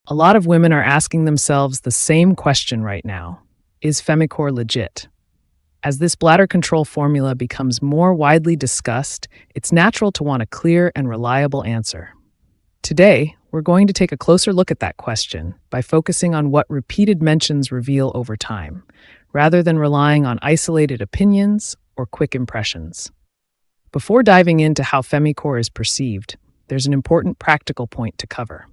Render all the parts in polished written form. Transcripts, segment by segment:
A lot of women are asking themselves the same question right now. Is FemiCore legit? As this bladder control formula becomes more widely discussed, it's natural to want a clear and reliable answer. Today, we're going to take a closer look at that question by focusing on what repeated mentions reveal over time, rather than relying on isolated opinions or quick impressions. Before diving into how FemiCore is perceived, there's an important practical point to cover.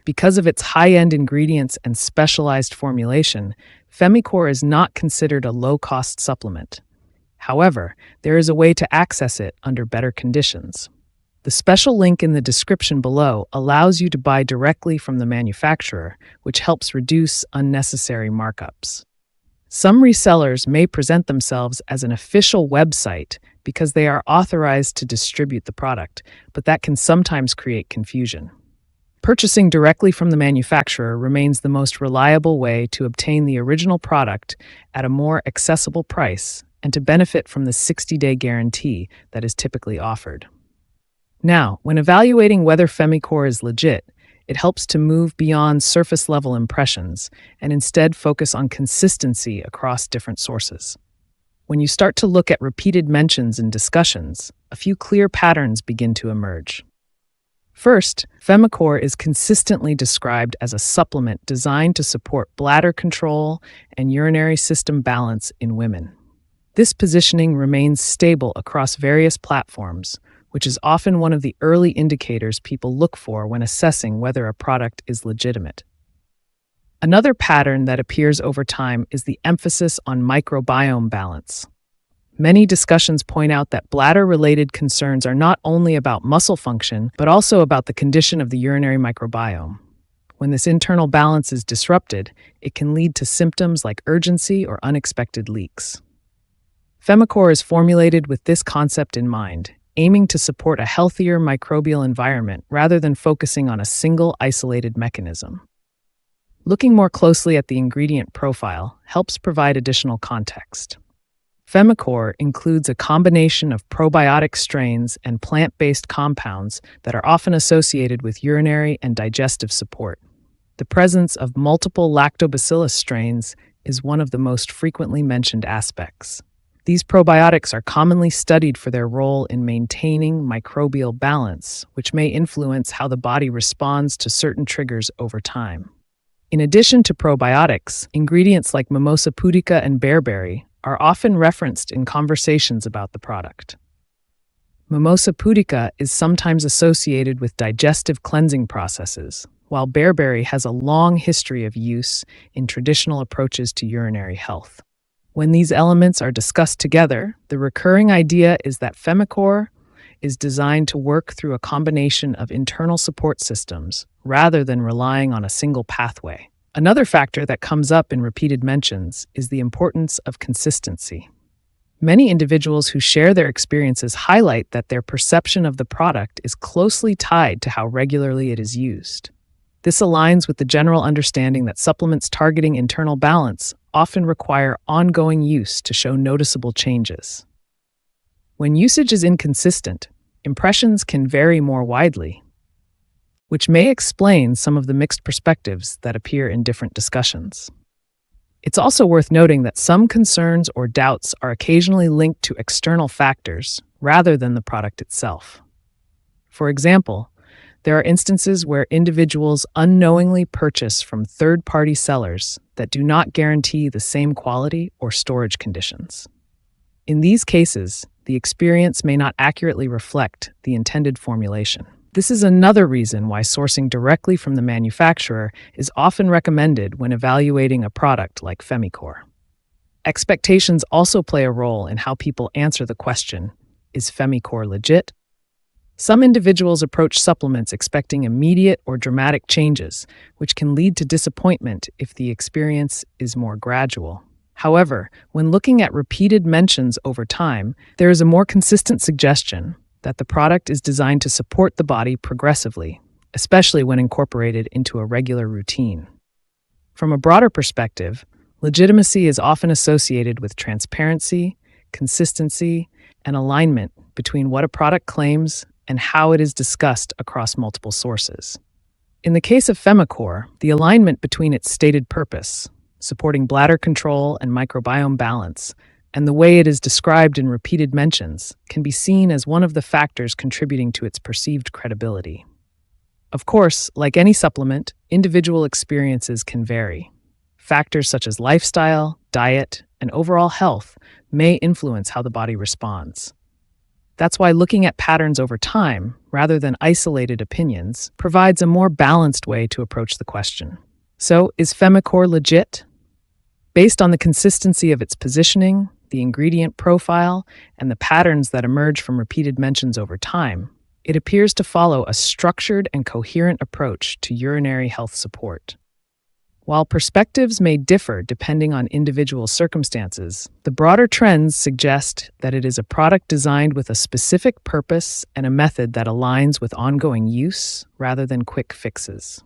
Because of its high-end ingredients and specialized formulation, FemiCore is not considered a low-cost supplement. However, there is a way to access it under better conditions. The special link in the description below allows you to buy directly from the manufacturer, which helps reduce unnecessary markups. Some resellers may present themselves as an official website because they are authorized to distribute the product, but that can sometimes create confusion. Purchasing directly from the manufacturer remains the most reliable way to obtain the original product at a more accessible price and to benefit from the 60-day guarantee that is typically offered. Now, when evaluating whether FemiCore is legit, it helps to move beyond surface-level impressions and instead focus on consistency across different sources. When you start to look at repeated mentions and discussions, a few clear patterns begin to emerge. First, FemiCore is consistently described as a supplement designed to support bladder control and urinary system balance in women. This positioning remains stable across various platforms, which is often one of the early indicators people look for when assessing whether a product is legitimate. Another pattern that appears over time is the emphasis on microbiome balance. Many discussions point out that bladder-related concerns are not only about muscle function, but also about the condition of the urinary microbiome. When this internal balance is disrupted, it can lead to symptoms like urgency or unexpected leaks. FemiCore is formulated with this concept in mind, aiming to support a healthier microbial environment rather than focusing on a single isolated mechanism. Looking more closely at the ingredient profile helps provide additional context. FemiCore includes a combination of probiotic strains and plant-based compounds that are often associated with urinary and digestive support. The presence of multiple lactobacillus strains is one of the most frequently mentioned aspects. These probiotics are commonly studied for their role in maintaining microbial balance, which may influence how the body responds to certain triggers over time. In addition to probiotics, ingredients like mimosa pudica and bearberry are often referenced in conversations about the product. Mimosa pudica is sometimes associated with digestive cleansing processes, while bearberry has a long history of use in traditional approaches to urinary health. When these elements are discussed together, the recurring idea is that FemiCore is designed to work through a combination of internal support systems rather than relying on a single pathway. Another factor that comes up in repeated mentions is the importance of consistency. Many individuals who share their experiences highlight that their perception of the product is closely tied to how regularly it is used. This aligns with the general understanding that supplements targeting internal balance often require ongoing use to show noticeable changes. When usage is inconsistent, impressions can vary more widely, which may explain some of the mixed perspectives that appear in different discussions. It's also worth noting that some concerns or doubts are occasionally linked to external factors rather than the product itself. For example, there are instances where individuals unknowingly purchase from third-party sellers that do not guarantee the same quality or storage conditions. In these cases, the experience may not accurately reflect the intended formulation. This is another reason why sourcing directly from the manufacturer is often recommended when evaluating a product like FemiCore. Expectations also play a role in how people answer the question, is FemiCore legit? Some individuals approach supplements expecting immediate or dramatic changes, which can lead to disappointment if the experience is more gradual. However, when looking at repeated mentions over time, there is a more consistent suggestion that the product is designed to support the body progressively, especially when incorporated into a regular routine. From a broader perspective, legitimacy is often associated with transparency, consistency, and alignment between what a product claims and how it is discussed across multiple sources. In the case of FemiCore, the alignment between its stated purpose, supporting bladder control and microbiome balance, and the way it is described in repeated mentions can be seen as one of the factors contributing to its perceived credibility. Of course, like any supplement, individual experiences can vary. Factors such as lifestyle, diet, and overall health may influence how the body responds. That's why looking at patterns over time, rather than isolated opinions, provides a more balanced way to approach the question. So, is FemiCore legit? Based on the consistency of its positioning, the ingredient profile, and the patterns that emerge from repeated mentions over time, it appears to follow a structured and coherent approach to urinary health support. While perspectives may differ depending on individual circumstances, the broader trends suggest that it is a product designed with a specific purpose and a method that aligns with ongoing use rather than quick fixes.